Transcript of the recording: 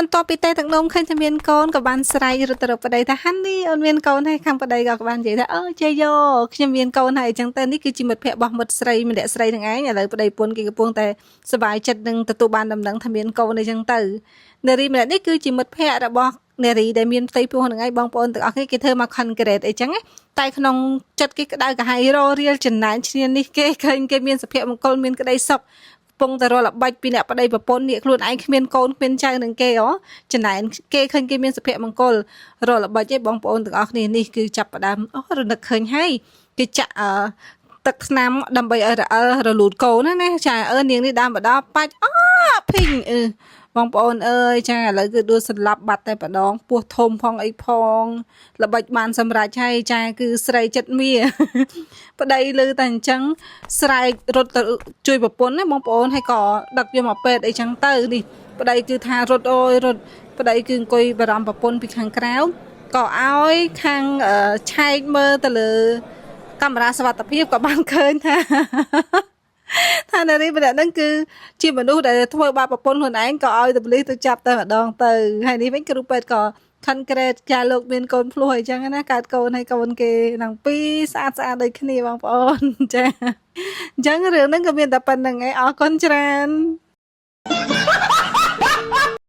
បន្ទាប់ពីតែទាំងនំឃើញថាមានកូនក៏បានស្រែករត់ទៅរកប្តីថាហាន់នេះអូនមានកូនហើយខាងប្តីក៏បាននិយាយថាអូជ័យយោខ្ញុំមានកូនហើយអញ្ចឹងទៅនេះគឺជាមិត្តភក្តិរបស់មិត្តស្រីម្នាក់ស្រីនឹងឯងឥឡូវប្តីប្រពន្ធគេកំពុងតែសប្បាយចិត្តនឹងទទួលបានដំណឹងថាមានកូនអីចឹងទៅនារីម្នាក់នេះគឺជាមិត្តភក្តិរបស់នារីដែលមានផ្ទៃពោះនឹងឯងបងប្អូនទាំងអស់គ្នាគេធ្វើមក concrete អីចឹងតែក្នុងចិត្តគេក្តៅក្រហាយររៀលចំណែនឈ្នានេះគេឃើញគេមានសុភមង្គលមានក្តីសុខពងតែរលបាច់ពីអ្នកប្តីប្រពន្ធនេះខ្លួនឯងគ្មានកូនគ្មានចៅនឹងគេចំណែនគេឃើញគេមានសុភមង្គលរលបាច់ឯងបងប្អូនទាំងអស់គ្នានេះគឺចាប់ផ្ដើមរនឹកឃើញហើយគេចាក់ទឹកស្នាមដើម្បីឲ្យរលូតកូនណាចានាងនេះដើមបដោបាច់ភីងបងប្អូនអើយចាឥឡូវគឺដួលស្លាប់បាត់តែម្ដងពោះធំផងអីផងល្បិចបានសម្រេចហើយចាគឺស្រីចិត្តមាប្តីលឺតែអញ្ចឹងស្រែករត់ទៅជួយប្រពន្ធណាបងប្អូនហើយក៏ដឹកយកមកពេទ្យអីចឹងទៅនេះប្តីគឺថារត់អូយរត់ប្តីគឺអង្គុយបារម្ភប្រពន្ធពីខាងក្រៅក៏ឲ្យខាងឆែកមើលទៅលើកាមេរ៉ាសុវត្ថិភាពក៏បានឃើញថាថានារីម្នាក់ហ្នឹងគឺជាមនុស្សដែលធ្វើបាបប្រពន្ធខ្លួនឯងក៏ឲ្យតបលិសទៅចាប់តែម្ដងទៅហើយនេះវិញគ្រូពេទ្យក៏concrete ចាលោកមានកូនភ្លោះអីចឹងណាកើតកូនហើយកូនគេនឹងពីរស្អាតដូចគ្នាបងប្អូនចាអញ្ចឹងរឿងហ្នឹងក៏មានតែប៉ុណ្្នឹងឯងអរគុណច្រើន